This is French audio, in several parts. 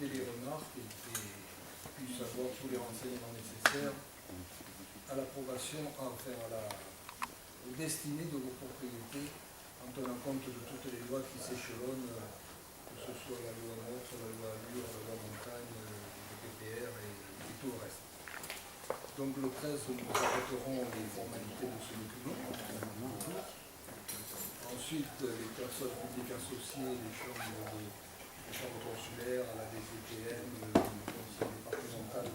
noter les remarques et puisse avoir tous les renseignements nécessaires à l'approbation, enfin au destiné de vos propriétés, en tenant compte de toutes les lois qui s'échelonnent, que ce soit la loi NOTRe, la loi Allure, la loi Montagne, le PPR et tout le reste. Donc le 13, nous arrêterons les formalités de ce document. Ensuite, les personnes publiques associées, les chambres consulaires, la DGPN, le conseil départemental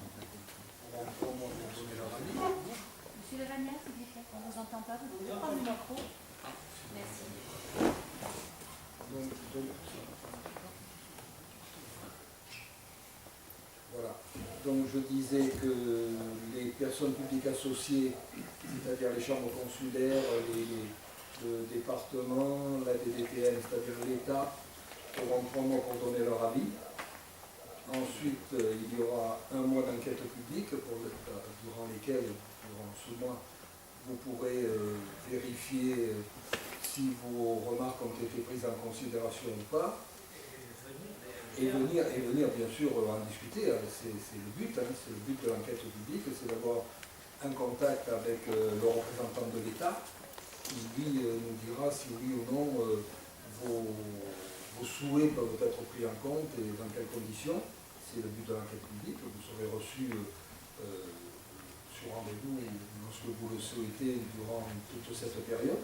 pourront prendre pour donner leur avis. Monsieur Levanier, s'il vous plaît, on ne vous entend pas, vous pouvez prendre le micro. Merci. Voilà. Donc je disais que les personnes publiques associées, c'est-à-dire les chambres consulaires, le département, la DDPN, c'est-à-dire l'État, pourront prendre pour donner leur avis. Ensuite, il y aura un mois d'enquête publique durant lesquels, durant ce mois, vous pourrez vérifier si vos remarques ont été prises en considération ou pas. Et venir bien sûr en discuter. C'est le but, c'est le but de l'enquête publique, c'est d'avoir un contact avec le représentant de l'État qui lui nous dira si oui ou non vos souhaits peuvent être pris en compte et dans quelles conditions. C'est le but de l'enquête publique. Vous serez reçu sur rendez-vous lorsque vous le souhaitez durant toute cette période.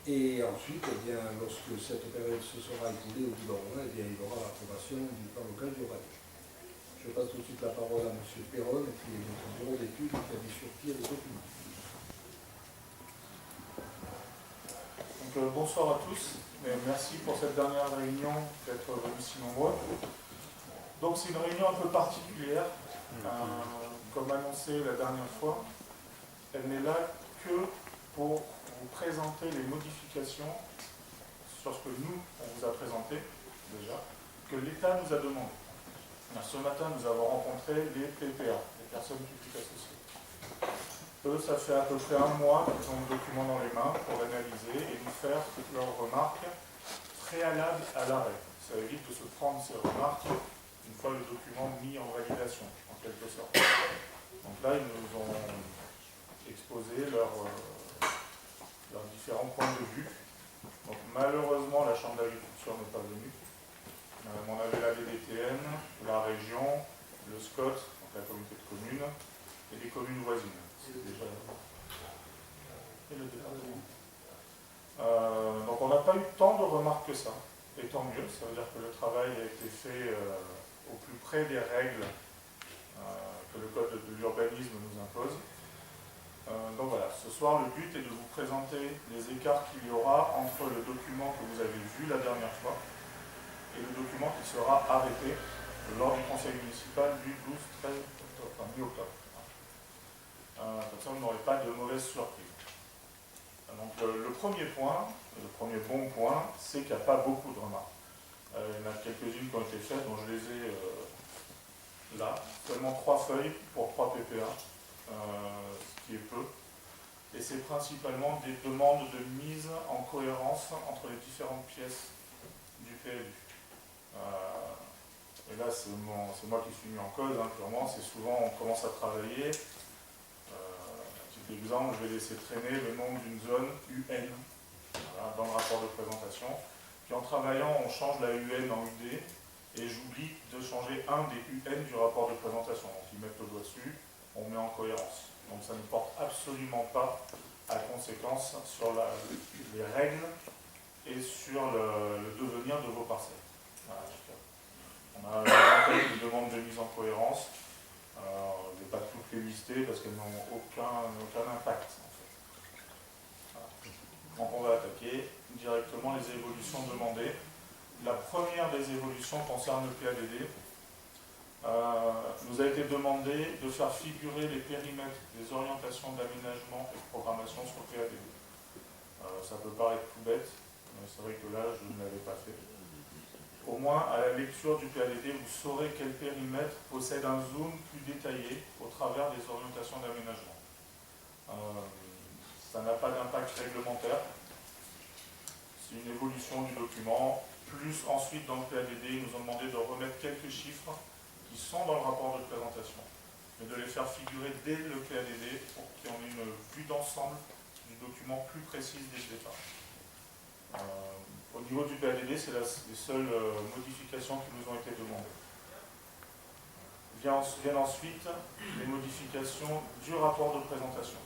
Et ensuite, eh bien, lorsque cette période se sera écoulée au bout d'un mois, eh bien, il y aura l'approbation du plan local d'urbanisme. Je passe tout de suite la parole à M. Perron, qui est notre bureau d'études, qui a discuté les documents. Donc, bonsoir à tous, et merci pour cette dernière réunion d'être venus si nombreux. Donc c'est une réunion un peu particulière, comme annoncé la dernière fois. Elle n'est là que pour vous présenter les modifications sur ce que nous, on vous a présenté déjà, que l'État nous a demandé. Ce matin, nous avons rencontré les PPA, les personnes publiques associées. Eux, ça fait à peu près un mois qu'ils ont le document dans les mains pour l'analyser et nous faire leurs remarques préalables à l'arrêt. Ça évite de se prendre ces remarques une fois le document mis en validation, en quelque sorte. Donc là, ils nous ont exposé leurs différents points de vue. Donc malheureusement, la Chambre d'agriculture n'est pas venue. On avait la DDTN, la région, le SCOT, donc la communauté de communes, et les communes voisines. Déjà... Et le département. Donc on n'a pas eu tant de remarques que ça, et tant mieux, ça veut dire que le travail a été fait au plus près des règles que le code de l'urbanisme nous impose. Donc voilà, ce soir le but est de vous présenter les écarts qu'il y aura entre le document que vous avez vu la dernière fois et le document qui sera arrêté lors du conseil municipal du 12-13 octobre, enfin mi-octobre. Comme ça vous n'aurez pas de mauvaises surprises. Donc le premier point, le premier bon point, c'est qu'il n'y a pas beaucoup de remarques. Il y en a quelques-unes qui ont été faites, dont je les ai là, seulement 3 feuilles pour 3 PPA. Ce qui est peu, et c'est principalement des demandes de mise en cohérence entre les différentes pièces du PLU. Et là, c'est moi qui suis mis en cause, purement, c'est souvent on commence à travailler. Petit exemple, je vais laisser traîner le nom d'une zone UN voilà, dans le rapport de présentation. Puis en travaillant, on change la UN en UD, et j'oublie de changer un des UN du rapport de présentation. Donc ils mettent le doigt dessus, on met en cohérence. Donc ça ne porte absolument pas à conséquence sur les règles et sur le devenir de vos parcelles. Voilà, on a une demande de mise en cohérence. Je ne vais pas toutes les lister parce qu'elles n'ont aucun impact. En fait. Voilà. Donc on va attaquer directement les évolutions demandées. La première des évolutions concerne le PADD. Nous a été demandé de faire figurer les périmètres des orientations d'aménagement et de programmation sur le PADD. Ça peut paraître tout bête, mais c'est vrai que là, je ne l'avais pas fait. Au moins, à la lecture du PADD, vous saurez quel périmètre possède un zoom plus détaillé au travers des orientations d'aménagement. Ça n'a pas d'impact réglementaire. C'est une évolution du document. Plus ensuite, dans le PADD, ils nous ont demandé de remettre quelques chiffres qui sont dans le rapport de présentation, mais de les faire figurer dès le PADD pour qu'on ait une vue d'ensemble du document plus précise dès le départ. Au niveau du PADD, c'est les seules modifications qui nous ont été demandées. Viennent ensuite les modifications du rapport de présentation.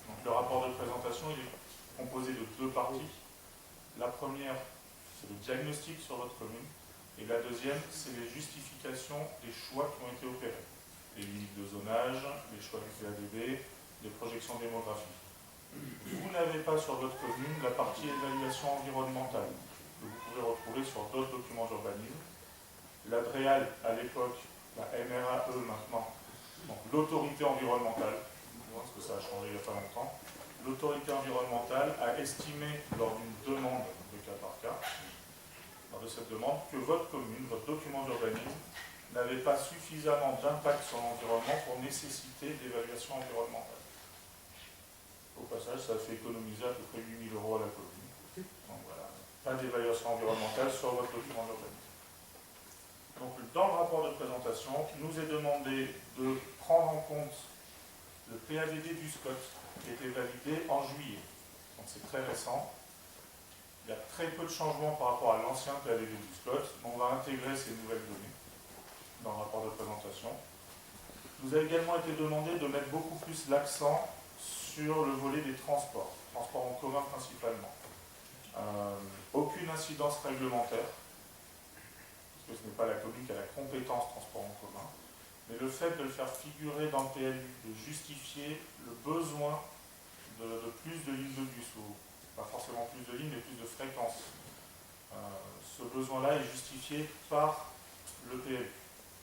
Donc, le rapport de présentation il est composé de deux parties. La première, c'est le diagnostic sur votre commune, et la deuxième, c'est les justifications des choix qui ont été opérés. Les limites de zonage, les choix du PADD, les projections démographiques. Vous n'avez pas sur votre commune la partie évaluation environnementale, que vous pouvez retrouver sur d'autres documents d'urbanisme. La DREAL à l'époque, la MRAE maintenant, donc l'autorité environnementale, parce que ça a changé il n'y a pas longtemps, l'autorité environnementale a estimé lors d'une demande de cas par cas, lors de cette demande, que votre commune, votre document d'urbanisme, n'avait pas suffisamment d'impact sur l'environnement pour nécessiter d'évaluation environnementale. Au passage, ça fait économiser à peu près 8 000 € à la commune. Donc voilà, pas d'évaluation environnementale sur votre document d'urbanisme. Donc dans le rapport de présentation, il nous est demandé de prendre en compte le PADD du SCOT qui a été validé en juillet. Donc c'est très récent. Il y a très peu de changements par rapport à l'ancien PADD du SCOT, mais on va intégrer ces nouvelles données dans le rapport de présentation. Il nous a également été demandé de mettre beaucoup plus l'accent sur le volet des transports en commun principalement. Aucune incidence réglementaire, parce que ce n'est pas la commune qui a la compétence transport en commun, mais le fait de le faire figurer dans le PLU, de justifier le besoin de plus de lignes de bus, ou pas forcément plus de lignes, mais plus de fréquences. Ce besoin-là est justifié par le PLU.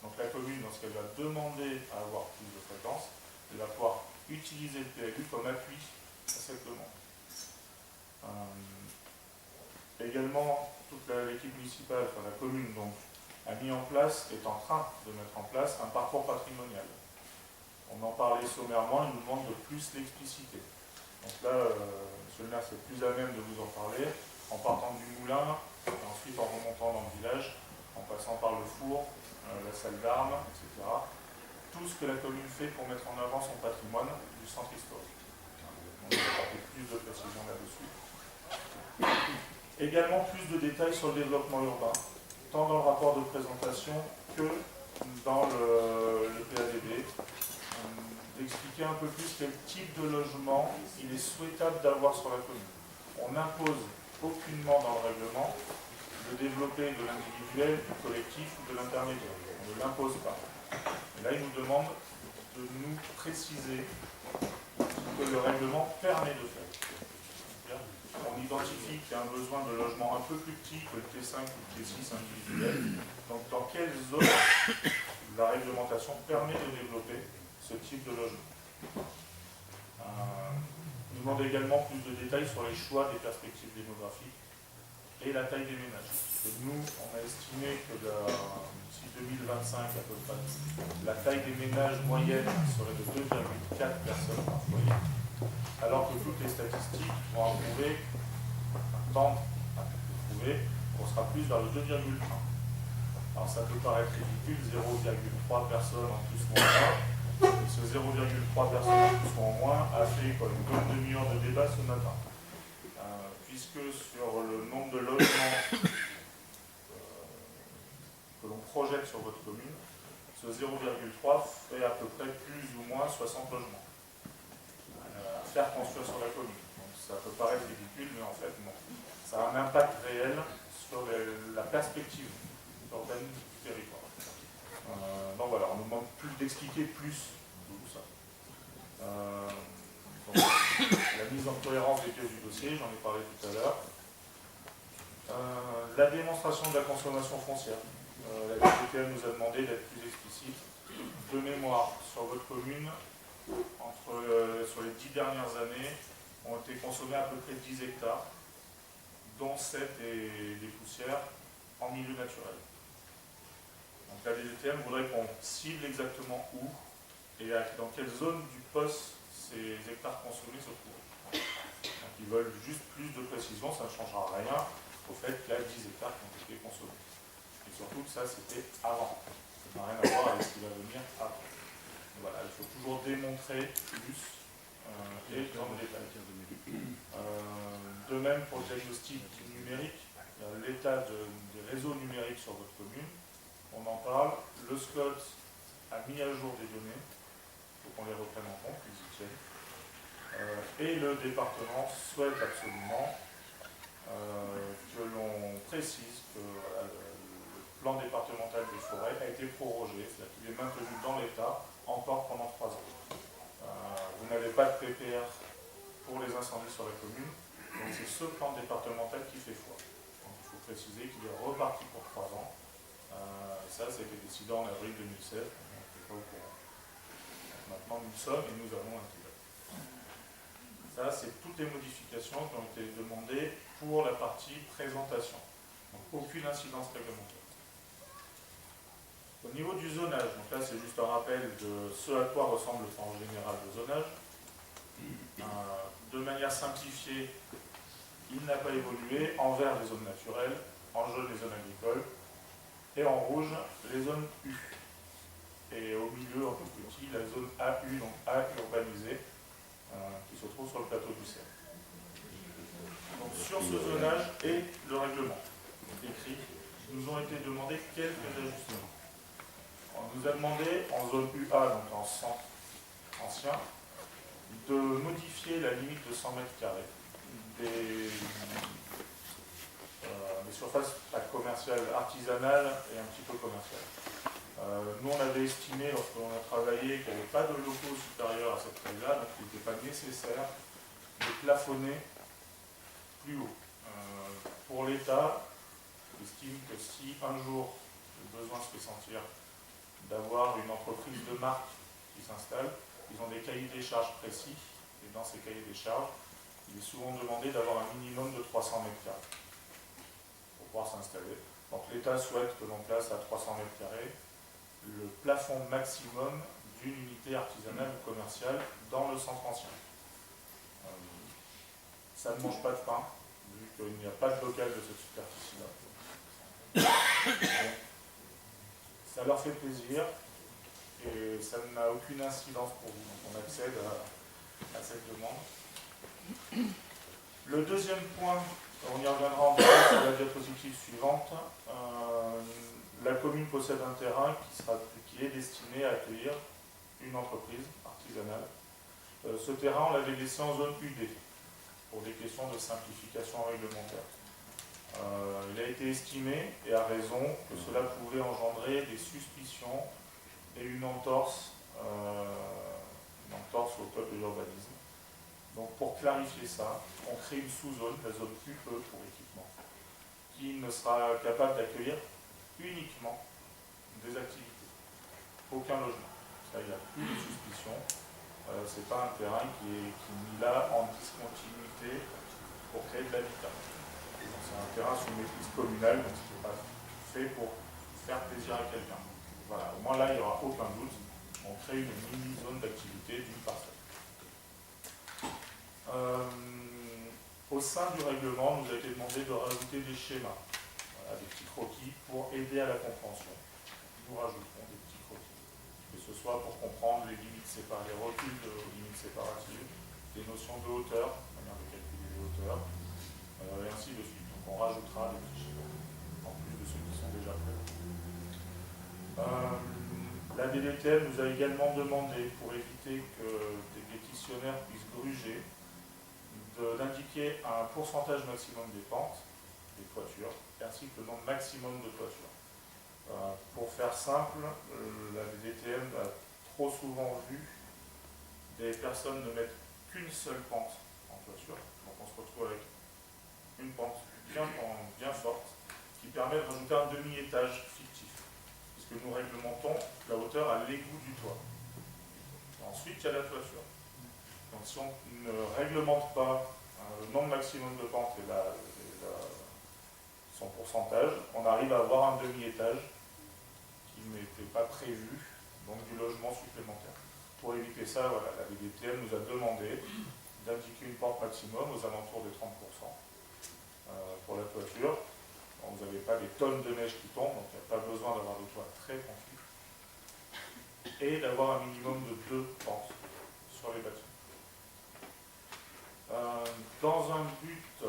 Donc la commune, lorsqu'elle va demander à avoir plus de fréquences, elle va pouvoir utiliser le PLU comme appui à cette demande. Également, toute l'équipe municipale, enfin la commune, donc, a mis en place, est en train de mettre en place un parcours patrimonial. On en parlait sommairement, il nous demande de plus l'expliciter. Donc là, monsieur le maire, c'est plus à même de vous en parler, en partant du moulin, et ensuite en remontant dans le village, en passant par le four, la salle d'armes, etc. Tout ce que la commune fait pour mettre en avant son patrimoine du centre historique. On va apporter plus de précision là-dessus. Également plus de détails sur le développement urbain, tant dans le rapport de présentation que dans le PADD, d'expliquer un peu plus quel type de logement il est souhaitable d'avoir sur la commune. On n'impose aucunement dans le règlement de développer de l'individuel, du collectif ou de l'intermédiaire. On ne l'impose pas. Et là, il nous demande de nous préciser ce que le règlement permet de faire. On identifie qu'il y a un besoin de logement un peu plus petit que le T5 ou le T6 individuel. Donc, dans quelle zone la réglementation permet de développer ce type de logement. Il demande également plus de détails sur les choix des perspectives démographiques et la taille des ménages. Parce que nous, on a estimé que d'ici 2025 à peu près, la taille des ménages moyenne serait de 2,4 personnes par foyer, alors que toutes les statistiques vont approuver, tendent à prouver qu'on sera plus vers le 2,1. Alors ça peut paraître ridicule, 0,3 personnes en plus ou en moins. Et ce 0,3 personnes en plus ou en moins a fait quoi, une bonne demi-heure de débat ce matin. Puisque sur le nombre de logements que l'on projette sur votre commune, ce 0,3 fait à peu près plus ou moins 60 logements à faire construire sur la commune. Donc ça peut paraître ridicule, mais en fait non. Ça a un impact réel sur la perspective urbaine du territoire. Donc voilà, on nous demande plus d'expliquer plus tout ça. Donc, la mise en cohérence des pièces du dossier, j'en ai parlé tout à l'heure. La démonstration de la consommation foncière. La DPM nous a demandé d'être plus explicite. De mémoire, sur votre commune, sur les 10 dernières années, ont été consommés à peu près 10 hectares, dont 7 et des poussières en milieu naturel. Donc la DGTM voudrait qu'on cible exactement où et dans quelle zone du poste ces hectares consommés se trouvent. Donc ils veulent juste plus de précision, ça ne changera rien au fait qu'il y a 10 hectares qui ont été consommés. Et surtout que ça, c'était avant. Ça n'a rien à voir avec ce qui va venir après. Voilà, il faut toujours démontrer plus et dans le détail. De même pour le diagnostic numérique, l'état des réseaux numériques sur votre commune, on en parle. Le SCOT a mis à jour des données, il faut qu'on les reprenne en compte, qu'ils y tiennent. Et le département souhaite absolument que l'on précise que le plan départemental des forêts a été prorogé, c'est-à-dire qu'il est maintenu dans l'État encore pendant 3 ans. Vous n'avez pas de PPR pour les incendies sur la commune, donc c'est ce plan départemental qui fait foi. Donc il faut préciser qu'il est reparti pour 3 ans. Ça a été décidé en avril 2016, on n'était pas au courant. Donc maintenant nous sommes et nous avons un pilote. Ça, c'est toutes les modifications qui ont été demandées pour la partie présentation. Donc aucune incidence réglementaire. Au niveau du zonage, donc là c'est juste un rappel de ce à quoi ressemble le plan général de zonage. De manière simplifiée, il n'a pas évolué. En vert les zones naturelles, en jaune les zones agricoles, et en rouge les zones U. Et au milieu, en tout petit, la zone AU, donc A urbanisée, qui se trouve sur le plateau du Cerf. Donc sur ce zonage et le règlement écrit, nous ont été demandés quelques ajustements. On nous a demandé en zone UA, donc en centre ancien, de modifier la limite de 100 mètres carrés des surfaces commerciales, artisanales et un petit peu commerciales. Nous, on avait estimé, lorsqu'on a travaillé, qu'il n'y avait pas de locaux supérieurs à cette taille-là, donc il n'était pas nécessaire de plafonner plus haut. Pour l'État, j'estime que si un jour le besoin se fait sentir d'avoir une entreprise de marque qui s'installe, ils ont des cahiers des charges précis, et dans ces cahiers des charges, il est souvent demandé d'avoir un minimum de 300 mètres carrés pour pouvoir s'installer. Donc l'État souhaite que l'on place à 300 mètres carrés le plafond maximum d'une unité artisanale ou commerciale dans le centre ancien. Ça ne mange pas de pain, vu qu'il n'y a pas de local de cette superficie-là. Ça leur fait plaisir et ça n'a aucune incidence pour vous. Donc on accède à cette demande. Le deuxième point, on y reviendra en détail sur la diapositive suivante. La commune possède un terrain qui est destiné à accueillir une entreprise artisanale. Ce terrain, on l'avait laissé en zone UD pour des questions de simplification réglementaire. Il a été estimé, et à raison, que cela pouvait engendrer des suspicions et une entorse au code de l'urbanisme. Donc pour clarifier ça, on crée une sous-zone, la zone UE pour équipement, qui ne sera capable d'accueillir uniquement des activités, aucun logement. Ça, il n'y a plus de suspicion. Ce n'est pas un terrain qui est mis là en discontinuité pour créer de l'habitat. C'est un terrain sous maîtrise communale, donc ce n'est pas fait pour faire plaisir à quelqu'un. Voilà, au moins là, il n'y aura aucun doute. On crée une mini-zone d'activité d'une parcelle. Au sein du règlement, nous a été demandé de rajouter des schémas, des petits croquis pour aider à la compréhension. Nous rajoutons des petits croquis, que ce soit pour comprendre les limites séparées, les reculs de limites séparatives, les notions de hauteur, la manière de calculer les hauteurs, et ainsi de suite. Donc on rajoutera des petits schémas, en plus de ceux qui sont déjà présents. La DDTM nous a également demandé, pour éviter que des pétitionnaires puissent gruger, d'indiquer un pourcentage maximum des pentes, des toitures, ainsi que le nombre maximum de toitures. Pour faire simple, la DDTM a trop souvent vu des personnes ne mettre qu'une seule pente en toiture, donc on se retrouve avec une pente bien forte, qui permet de rajouter un demi-étage fictif, puisque nous réglementons la hauteur à l'égout du toit. Ensuite, il y a la toiture. Donc si on ne réglemente pas le nombre maximum de pente et son pourcentage, on arrive à avoir un demi-étage qui n'était pas prévu, donc du logement supplémentaire. Pour éviter ça, voilà, la DDTM nous a demandé d'indiquer une pente maximum aux alentours de 30% pour la toiture. quand vous n'avez pas des tonnes de neige qui tombent, donc il n'y a pas besoin d'avoir des toits très confus, et d'avoir un minimum de 2 pentes sur les bâtiments. Dans un but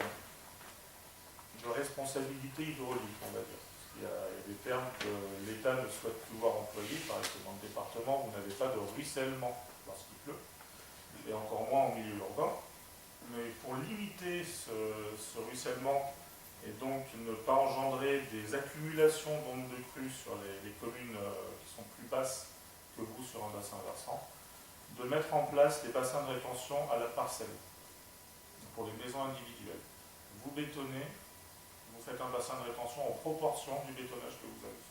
de responsabilité hydraulique, on va dire, parce qu'il y a des termes que l'État ne souhaite plus voir employés, par exemple dans le département, vous n'avez pas de ruissellement lorsqu'il pleut, et encore moins en milieu urbain. Mais pour limiter ce ruissellement et donc ne pas engendrer des accumulations d'ondes de crue sur les communes qui sont plus basses que vous sur un bassin versant, de mettre en place des bassins de rétention à la parcelle pour les maisons individuelles. Vous bétonnez, vous faites un bassin de rétention en proportion du bétonnage que vous avez fait.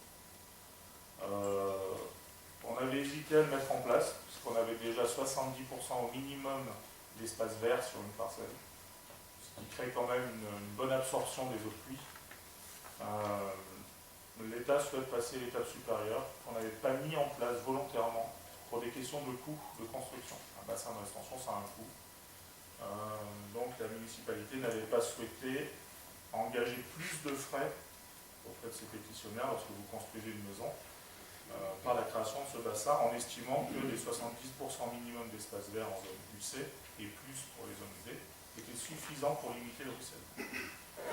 On avait hésité à le mettre en place, puisqu'on avait déjà 70% au minimum d'espace vert sur une parcelle, ce qui crée quand même une bonne absorption des eaux de pluie. L'État souhaite passer l'étape supérieure, qu'on n'avait pas mis en place volontairement pour des questions de coût de construction. Un bassin de rétention, ça a un coût. Donc la municipalité n'avait pas souhaité engager plus de frais auprès de ses pétitionnaires lorsque vous construisez une maison par la création de ce bassin, en estimant que les 70% minimum d'espace vert en zone UC et plus pour les zones UD étaient suffisants pour limiter le ruissellement.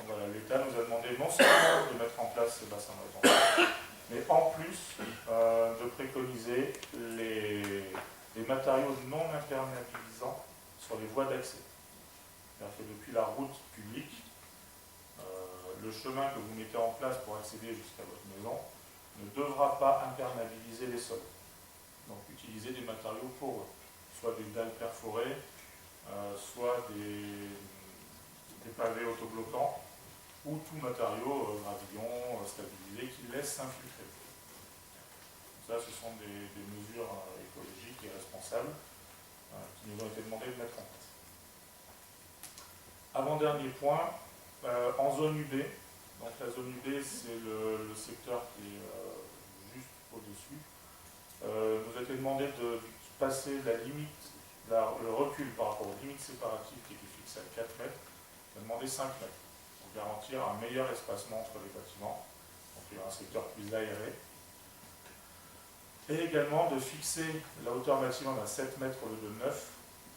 Voilà, l'État nous a demandé non seulement de mettre en place ces bassins de rétention, mais en plus de préconiser les matériaux non imperméabilisants sur les voies d'accès. C'est-à-dire que depuis la route publique, le chemin que vous mettez en place pour accéder jusqu'à votre maison ne devra pas imperméabiliser les sols. Donc utiliser des matériaux poreux, soit des dalles perforées, soit des pavés autobloquants, ou tout matériau gravillon, stabilisé, qui laisse s'infiltrer. Ça, ce sont des mesures écologiques et responsables qui nous ont été demandées de mettre en place. Avant-dernier point, en zone UB, donc la zone UB, c'est le secteur qui est juste au-dessus, nous a été demandé de passer la limite, le recul par rapport aux limites séparatives qui étaient fixées à 4 mètres, on a demandé 5 mètres, pour garantir un meilleur espacement entre les bâtiments, donc il y a un secteur plus aéré, et également de fixer la hauteur maximum à 7 mètres au lieu de 9,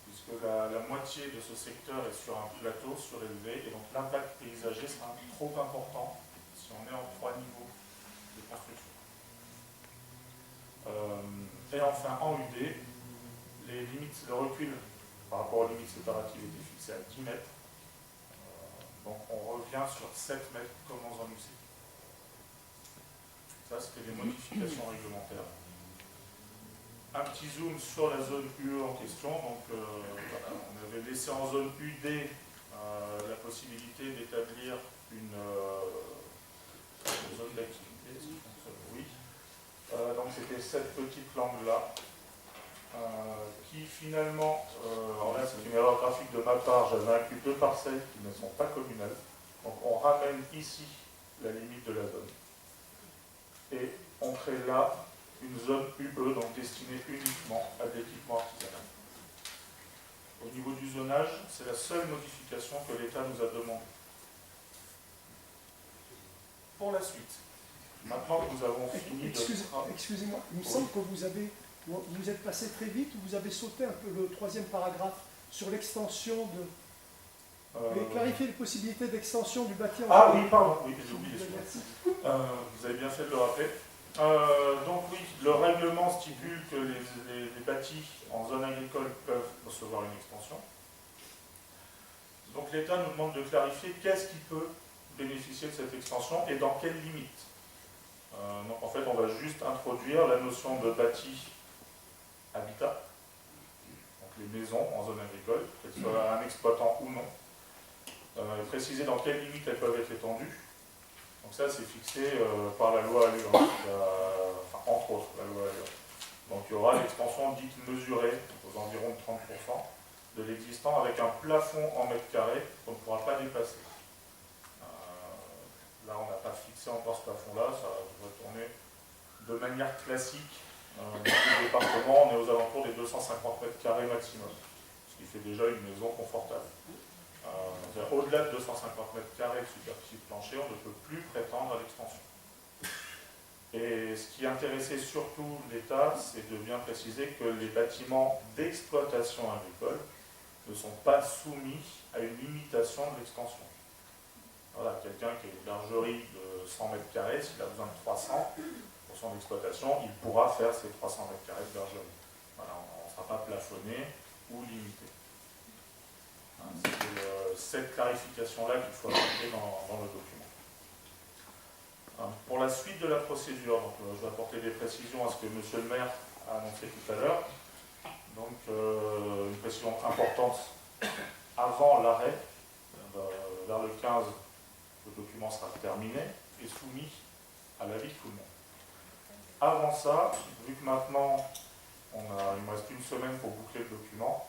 puisque la moitié de ce secteur est sur un plateau surélevé, et donc l'impact paysager sera trop important si on est en 3 niveaux de construction. Et enfin, en UD, le recul par rapport aux limites séparatives était fixé à 10 mètres, donc on revient sur 7 mètres comme en zone UC. Ça, c'était des modifications réglementaires. Un petit zoom sur la zone UE en question. Donc, voilà, on avait laissé en zone UD la possibilité d'établir une zone d'activité. Est-ce que ça fonctionne? Oui. Donc, c'était cette petite langue-là qui finalement, alors là, c'est une erreur graphique de ma part, j'avais inclus 2 parcelles qui ne sont pas communales. Donc, on ramène ici la limite de la zone. Et on crée là une zone UE, donc destinée uniquement à de l'équipement artisanal. Au niveau du zonage, c'est la seule modification que l'État nous a demandée. Pour la suite, maintenant que nous avons fini Excusez-moi, il me semble que vous êtes passé très vite, vous avez sauté un peu le 3e paragraphe sur l'extension de... clarifier les possibilités d'extension du bâtiment. Ah oui, pardon, oui, j'ai oublié. Vous avez bien fait de le rappeler. Donc oui, le règlement stipule que les bâtis en zone agricole peuvent recevoir une extension. Donc l'État nous demande de clarifier qu'est-ce qui peut bénéficier de cette extension et dans quelles limites. Donc en fait, on va juste introduire la notion de bâti habitat, donc les maisons en zone agricole, qu'elles soient un exploitant ou non, préciser dans quelles limites elles peuvent être étendues. Donc ça, c'est fixé par la loi Allure, enfin, entre autres, la loi Allure. Donc il y aura l'extension dite mesurée, aux environs de 30% de l'existant, avec un plafond en mètres carrés qu'on ne pourra pas dépasser. Là, on n'a pas fixé encore ce plafond-là, ça va tourner de manière classique. Dans le département, on est aux alentours des 250 mètres carrés maximum, ce qui fait déjà une maison confortable. Au-delà de 250 mètres carrés de superficie de plancher, on ne peut plus prétendre à l'extension. Et ce qui intéressait surtout l'État, c'est de bien préciser que les bâtiments d'exploitation agricole ne sont pas soumis à une limitation de l'extension. Voilà, quelqu'un qui a une bergerie de 100 mètres carrés, s'il a besoin de 300 pour son exploitation, il pourra faire ses 300 mètres carrés de bergerie. Voilà, on ne sera pas plafonné ou limité. C'est cette clarification-là qu'il faut apporter dans le document. Pour la suite de la procédure, donc, je vais apporter des précisions à ce que M. le maire a annoncé tout à l'heure. Donc, une précision importante, avant l'arrêt, vers le 15, le document sera terminé et soumis à l'avis de tout le monde. Avant ça, vu que maintenant, il me reste une semaine pour boucler le document,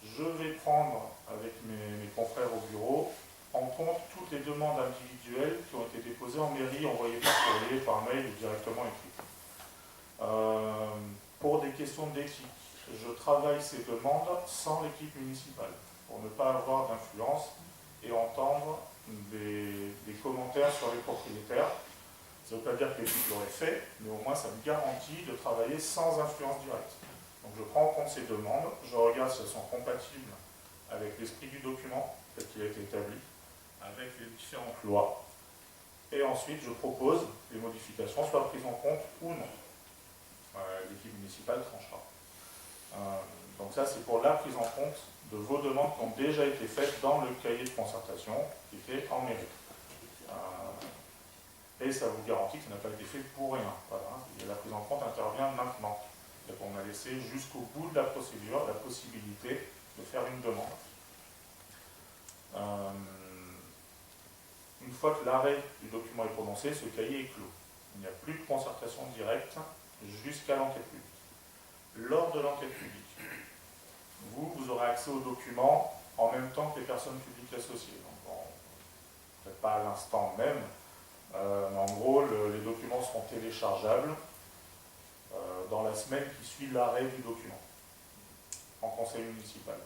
je vais prendre avec mes confrères au bureau en compte toutes les demandes individuelles qui ont été déposées en mairie, envoyées par courrier, par mail ou directement écrites. Pour des questions d'éthique, je travaille ces demandes sans l'équipe municipale, pour ne pas avoir d'influence et entendre des commentaires sur les propriétaires. Ça ne veut pas dire que l'équipe l'aurait fait, mais au moins ça me garantit de travailler sans influence directe. Donc je prends en compte ces demandes, je regarde si elles sont compatibles avec l'esprit du document, tel qu'il a été établi, avec les différentes lois, et ensuite je propose que les modifications soient prises en compte ou non. L'équipe municipale tranchera. Donc ça c'est pour la prise en compte de vos demandes qui ont déjà été faites dans le cahier de concertation qui était en mairie. Et ça vous garantit que ça n'a pas été fait pour rien. Voilà. Et la prise en compte intervient maintenant. Donc on a laissé jusqu'au bout de la procédure la possibilité de faire une demande. Une fois que l'arrêt du document est prononcé, ce cahier est clos. Il n'y a plus de concertation directe jusqu'à l'enquête publique. Lors de l'enquête publique, vous aurez accès au document en même temps que les personnes publiques associées. Donc, peut-être pas à l'instant même, mais en gros, les documents seront téléchargeables dans la semaine qui suit l'arrêt du document en conseil municipal.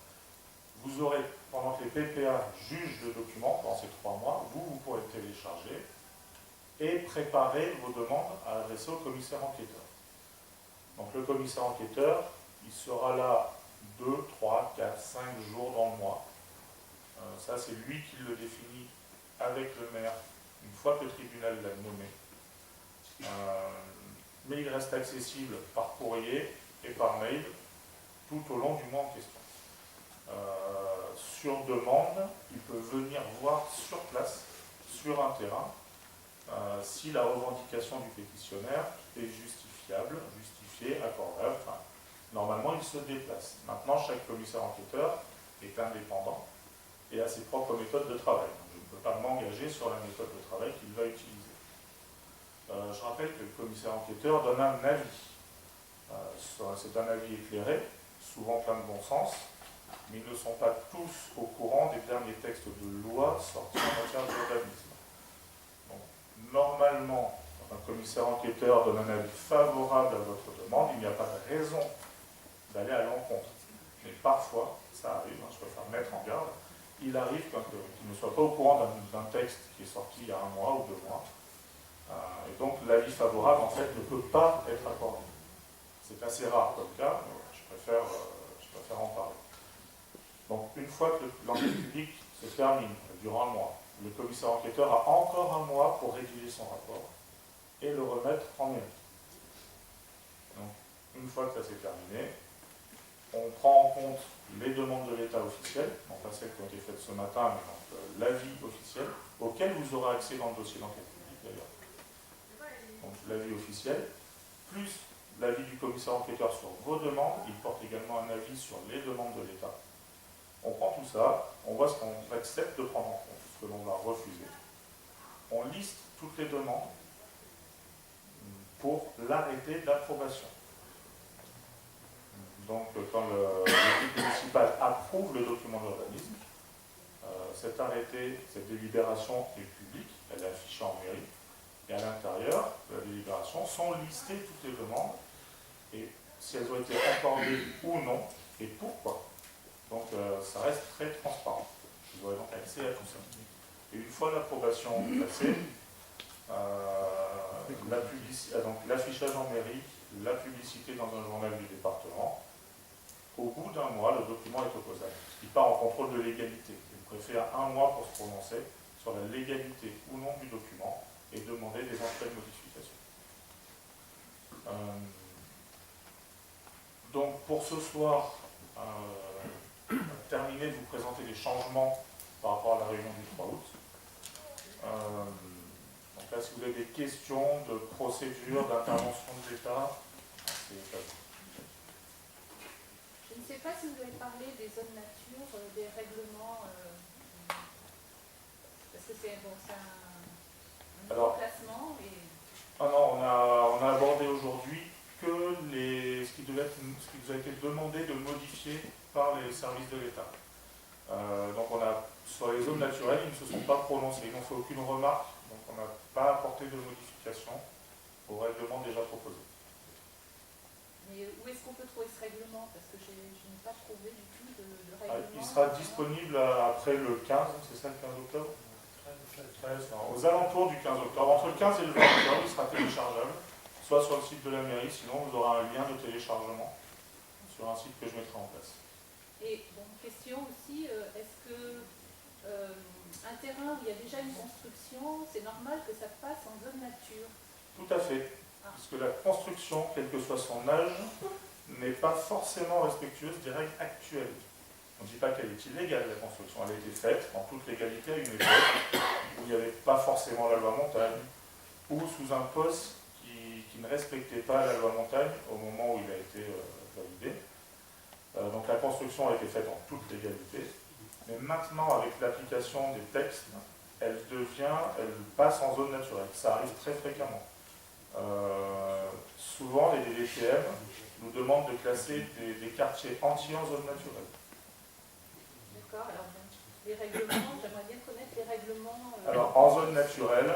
Vous aurez, pendant que les PPA jugent le document, pendant ces 3 mois, vous pourrez le télécharger et préparer vos demandes à adresser au commissaire enquêteur. Donc le commissaire enquêteur, il sera là 2, 3, 4, 5 jours dans le mois. Ça, c'est lui qui le définit avec le maire, une fois que le tribunal l'a nommé. Mais il reste accessible par courrier et par mail tout au long du mois en question. Sur demande, il peut venir voir sur place, sur un terrain, si la revendication du pétitionnaire est justifiée, accordable. Enfin, normalement, il se déplace. Maintenant, chaque commissaire enquêteur est indépendant et a ses propres méthodes de travail. Donc, je ne peux pas m'engager sur la méthode de travail qu'il va utiliser. Je rappelle que le commissaire enquêteur donne un avis. C'est un avis éclairé, souvent plein de bon sens, mais ils ne sont pas tous au courant des derniers textes de loi sortis en matière d'urbanisme. Donc, normalement, un commissaire enquêteur donne un avis favorable à votre demande, il n'y a pas de raison d'aller à l'encontre. Mais parfois, ça arrive, je préfère mettre en garde, il arrive qu'il ne soit pas au courant d'un texte qui est sorti il y a 1 mois ou 2 mois. Et donc l'avis favorable, en fait, ne peut pas être accordé. C'est assez rare comme cas, mais je préfère en parler. Donc, une fois que l'enquête publique se termine, durant 1 mois, le commissaire enquêteur a encore 1 mois pour rédiger son rapport et le remettre en mairie. Donc, une fois que ça s'est terminé, on prend en compte les demandes de l'État officiel, non pas celles qui ont été faites ce matin, mais l'avis officiel, auquel vous aurez accès dans le dossier d'enquête publique d'ailleurs. Donc, l'avis officiel, plus l'avis du commissaire enquêteur sur vos demandes, il porte également un avis sur les demandes de l'État. On prend tout ça, on voit ce qu'on accepte de prendre en compte, ce que l'on va refuser. On liste toutes les demandes pour l'arrêté d'approbation. Donc, quand l'équipe municipale approuve le document d'urbanisme, cet arrêté, cette délibération est publique, elle est affichée en mairie, et à l'intérieur de la délibération sont listées toutes les demandes, et si elles ont été accordées ou non, et pourquoi. Donc ça reste très transparent. Ils auraient donc accès à tout ça. Et une fois l'approbation passée, donc l'affichage en mairie, la publicité dans un journal du département, au bout d'un mois, le document est opposable. Il part en contrôle de légalité. Le préfet a 1 mois pour se prononcer sur la légalité ou non du document et demander d'éventuelles modifications. Donc pour ce soir, terminer de vous présenter les changements par rapport à la réunion du 3 août. Donc là, si vous avez des questions de procédure, d'intervention de l'État, c'est... Je ne sais pas si vous avez parlé des zones nature, des règlements, parce que c'est bon, un Alors, classement. Et... Ah non, on a abordé aujourd'hui que ce qui nous a été demandé de modifier par les services de l'État. Donc sur les zones naturelles, ils ne se sont pas prononcés, ils n'ont fait aucune remarque, donc on n'a pas apporté de modification au règlement déjà proposé. Mais où est-ce qu'on peut trouver ce règlement? Parce que je n'ai pas trouvé du tout de règlement. Il sera disponible après le 15, c'est ça le 15 octobre 13, non, aux alentours du 15 octobre. Entre le 15 et le 20 octobre, il sera téléchargeable, soit sur le site de la mairie, sinon vous aurez un lien de téléchargement sur un site que je mettrai en place. Et bon, question aussi, est-ce que un terrain où il y a déjà une construction, c'est normal que ça passe en zone nature? Tout à fait. Puisque la construction, quel que soit son âge, n'est pas forcément respectueuse des règles actuelles. On ne dit pas qu'elle est illégale, la construction. Elle a été faite en toute légalité à une époque où il n'y avait pas forcément la loi montagne, ou sous un poste qui ne respectait pas la loi montagne au moment où il a été validé. Donc la construction a été faite en toute légalité. Mais maintenant, avec l'application des textes, elle passe en zone naturelle. Ça arrive très fréquemment. Souvent, les DDTM nous demandent de classer des quartiers entiers en zone naturelle. D'accord, alors les règlements, j'aimerais bien connaître les règlements. Alors, en zone naturelle,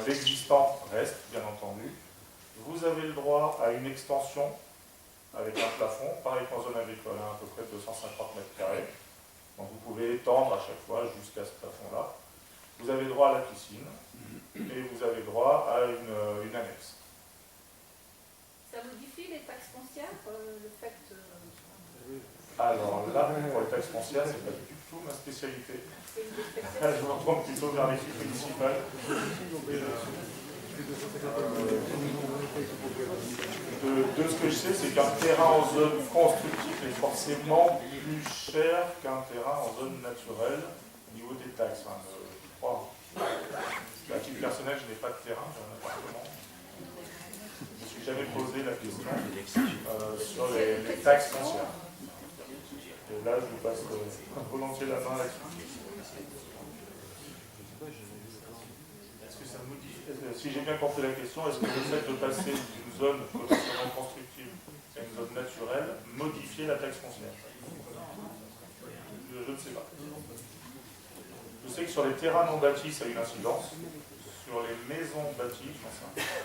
l'existant reste, bien entendu. Vous avez le droit à une extension avec un plafond, pareil qu'en zone agricole, à peu près 250 mètres carrés. Donc, vous pouvez étendre à chaque fois jusqu'à ce plafond-là. Vous avez droit à la piscine et vous avez droit à une annexe. Ça modifie les taxes foncières, le fait... Alors là, pour les taxes foncières, c'est pas du tout ma spécialité. Je me retourne plutôt vers l'équipe municipale. De ce que je sais, c'est qu'un terrain en zone constructive est forcément plus cher qu'un terrain en zone naturelle au niveau des taxes. Je crois. À titre personnel, je n'ai pas de terrain, j'ai un appartement. Je ne me suis jamais posé la question sur les taxes foncières. Et là, je vous passe volontiers la main là-dessus. Est-ce que ça modifie, si j'ai bien compris la question, est-ce que le fait de passer d'une zone potentiellement constructive à une zone naturelle modifie la taxe foncière? Je ne sais pas. Je sais que sur les terrains non bâtis, ça a une incidence. Sur les maisons bâties, j'en sais rien.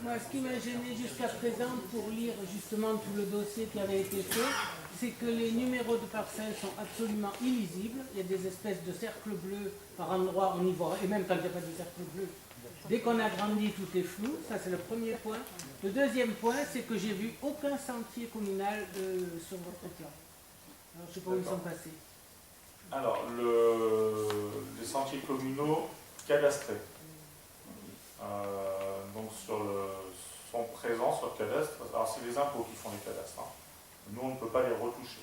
Moi, ce qui m'a gêné jusqu'à présent pour lire justement tout le dossier qui avait été fait, c'est que les numéros de parcelles sont absolument illisibles. Il y a des espèces de cercles bleus par endroits, on y voit, et même quand il n'y a pas de cercle bleu, dès qu'on agrandit, tout est flou. Ça, c'est le premier point. Le deuxième point, c'est que j'ai vu aucun sentier communal sur votre plan. Alors, je ne sais pas où ils sont passés. Alors, les sentiers communaux cadastrés. Donc sont présents sur le cadastre. Alors c'est les impôts qui font les cadastres. Hein. Nous on ne peut pas les retoucher.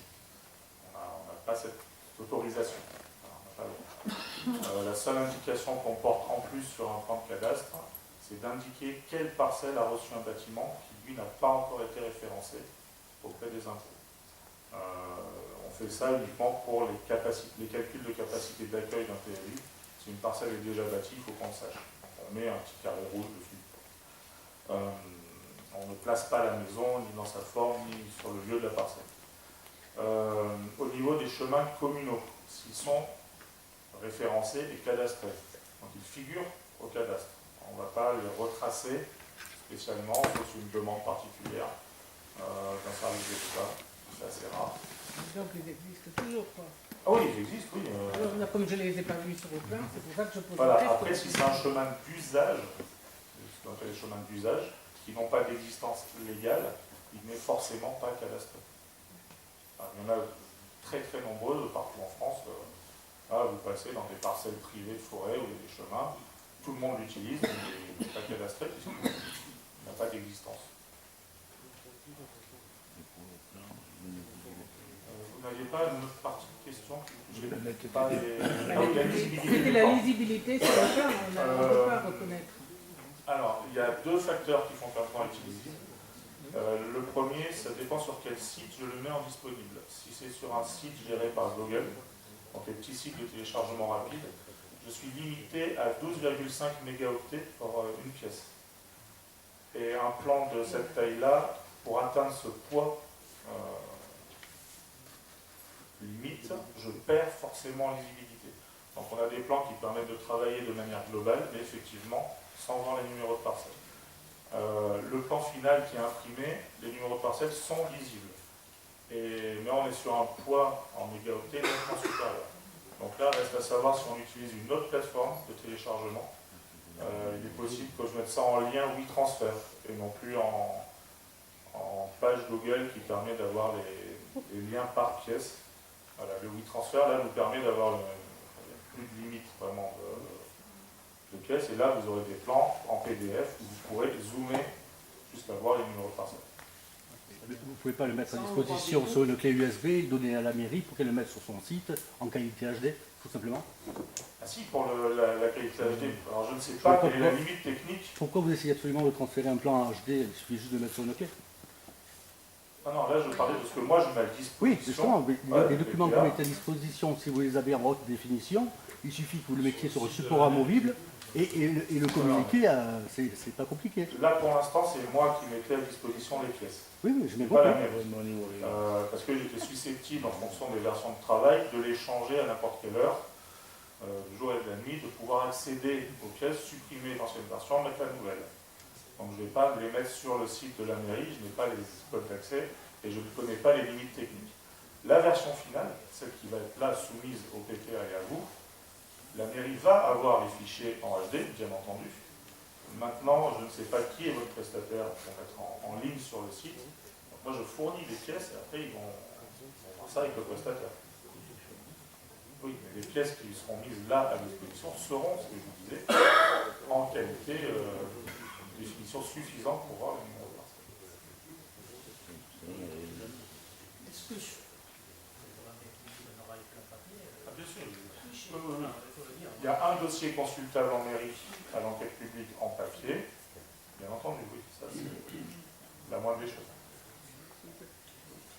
On n'a pas cette autorisation. La seule indication qu'on porte en plus sur un plan de cadastre, c'est d'indiquer quelle parcelle a reçu un bâtiment qui lui n'a pas encore été référencé auprès des impôts. On fait ça uniquement pour les calculs de capacité d'accueil d'un PLU. Si une parcelle est déjà bâtie, il faut qu'on le sache. On met un petit carré rouge dessus. On ne place pas la maison ni dans sa forme ni sur le lieu de la parcelle. Au niveau des chemins communaux, s'ils sont référencés et cadastrés, donc ils figurent au cadastre. On ne va pas les retracer spécialement, sauf une demande particulière d'un service d'État. c'est assez rare. Donc ils existent toujours, quoi. Ah oui, ils existent, oui. Alors, là, comme je ne les ai pas vus sur le plan, c'est pour ça que je pose Voilà, la question. après, si c'est un chemin d'usage, ce qu'on appelle les chemins d'usage, qui n'ont pas d'existence légale, il n'est forcément pas cadastré. Enfin, il y en a très très nombreux partout en France. Là, vous passez dans des parcelles privées de forêt où il y a des chemins, tout le monde l'utilise, mais il n'est pas cadastré puisqu'il n'a pas d'existence. Vous n'aviez pas une autre partie de question qui touchait pas les... Ah oui, la lisibilité C'était du la plan. lisibilité sur le plan, on ne peut pas reconnaître. Alors, il y a deux facteurs qui font qu'un plan est illisible. Le premier, ça dépend sur quel site je le mets en disponible. Si c'est sur un site géré par Google, donc les petits sites de téléchargement rapide, je suis limité à 12,5 mégaoctets pour une pièce. Et un plan de cette taille-là, pour atteindre ce poids limite, je perds forcément en lisibilité. Donc on a des plans qui permettent de travailler de manière globale, mais effectivement, sans voir les numéros de parcelles. Le plan final qui est imprimé, les numéros de parcelles sont lisibles. Mais on est sur un poids en mégaoctets nettement supérieur. Donc là, reste à savoir si on utilise une autre plateforme de téléchargement. Il est possible que je mette ça en lien WeTransfer et non plus en page Google qui permet d'avoir les liens par pièce. Voilà, le WeTransfer là nous permet d'avoir plus de limite vraiment de pièces, et là vous aurez des plans en PDF où vous pourrez zoomer jusqu'à voir les numéros de parcelles. Vous ne pouvez pas le mettre à disposition sur une clé USB et le donner à la mairie pour qu'elle le mette sur son site en qualité HD, tout simplement? Ah si, pour la qualité HD, alors je ne sais pas quelle est la limite technique. Pourquoi vous essayez absolument de transférer un plan en HD? Il suffit juste de le mettre sur une clé. Ah non, là je parlais de ce que moi je mets à disposition. Oui, justement, les documents que PPA. vous mettez à disposition, si vous les avez en haute définition, il suffit que vous le mettiez sur un support amovible et le communiquer, c'est pas compliqué. Là pour l'instant c'est moi qui mettais à disposition les pièces. Oui, je mets Pas la beaucoup. mairie. Parce que j'étais susceptible, en fonction des versions de travail, de les changer à n'importe quelle heure, du jour et de la nuit, de pouvoir accéder aux pièces, supprimer l'ancienne version, mettre la nouvelle. Donc je ne vais pas les mettre sur le site de la mairie, je n'ai pas les codes d'accès et je ne connais pas les limites techniques. La version finale, celle qui va être là soumise au PPA et à vous, la mairie va avoir les fichiers en HD, bien entendu. Maintenant, je ne sais pas qui est votre prestataire pour mettre en ligne sur le site. Donc, moi, je fournis les pièces et après, ils vont voir ça avec le prestataire. Oui, mais les pièces qui seront mises là à disposition seront, ce que je vous disais, en qualité définition suffisante pour voir le numéro de parcelle. Est-ce que Ah, bien sûr. Oui. Il y a un dossier consultable en mairie à l'enquête publique en papier. Bien entendu, oui, ça c'est la moindre des choses.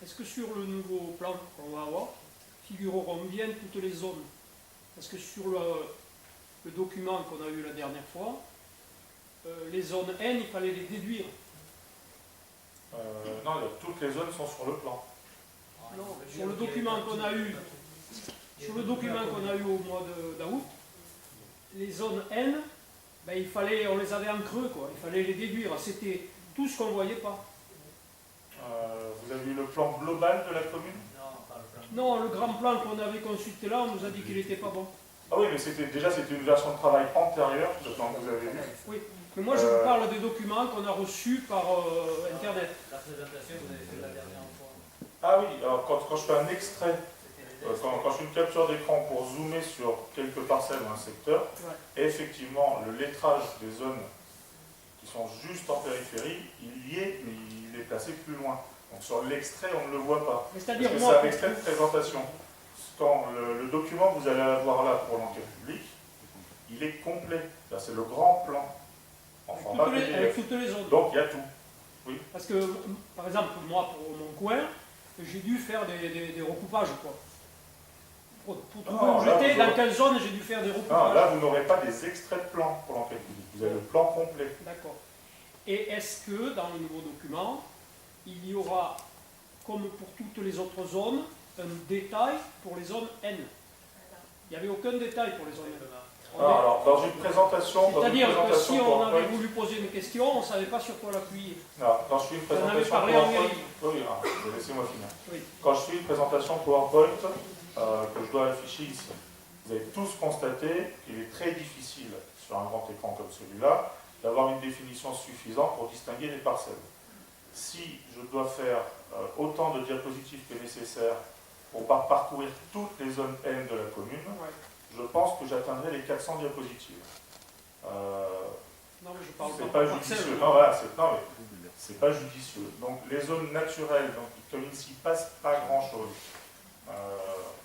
Est-ce que sur le nouveau plan qu'on va avoir, figureront bien toutes les zones? Parce que sur le document qu'on a eu la dernière fois, les zones N, il fallait les déduire. Non, toutes les zones sont sur le plan. Non, sur le document qu'on a eu, au mois d'août, les zones N, ben, on les avait en creux, quoi. Il fallait les déduire. C'était tout ce qu'on ne voyait pas. Vous avez eu le plan global de la commune? Non, le grand plan qu'on avait consulté là, on nous a dit qu'il n'était pas bon. Ah oui, mais c'était une version de travail antérieure, le plan que vous avez vu. Oui, mais moi je vous parle des documents qu'on a reçus par Internet. La présentation que vous avez fait la dernière fois. Ah oui, alors quand je fais un extrait, quand je fais une capture d'écran pour zoomer sur quelques parcelles ou un secteur, Ouais. effectivement, le lettrage des zones qui sont juste en périphérie, il y est, mais il est placé plus loin. Donc sur l'extrait, on ne le voit pas. C'est-à-dire Parce que moi, c'est un extrait de présentation. Quand le document que vous allez avoir là pour l'enquête publique, il est complet. Là, c'est le grand plan en format avec PDF. toutes les zones. Donc il y a tout. Parce que, par exemple, moi, pour mon coin, j'ai dû faire des recoupages, quoi. Pour trouver où j'étais, dans quelle zone j'ai dû faire des recoupages. Non, là, vous n'aurez pas des extraits de plan pour l'enquête publique. Vous avez le plan complet. D'accord. Et est-ce que, dans le nouveau document, il y aura, comme pour toutes les autres zones, un détail pour les zones N? Il n'y avait aucun détail pour les zones N. Alors, dans une présentation, C'est-à-dire que si on avait PowerPoint, voulu poser une question, on ne savait pas sur quoi l'appuyer. non, quand je fais une On avait présentation parlé en PowerPoint, mairie. oui, laissez-moi finir. Oui. Quand je fais une présentation PowerPoint que je dois afficher ici, vous avez tous constaté qu'il est très difficile sur un grand écran comme celui-là d'avoir une définition suffisante pour distinguer les parcelles. Si je dois faire autant de diapositives que nécessaire pour parcourir toutes les zones N de la commune, Ouais. je pense que j'atteindrai les 400 diapositives. Non, mais je parle C'est pas pas de parcelle. judicieux. Non, voilà, c'est pas judicieux. Donc les zones naturelles, donc, comme il ne s'y passe pas grand-chose,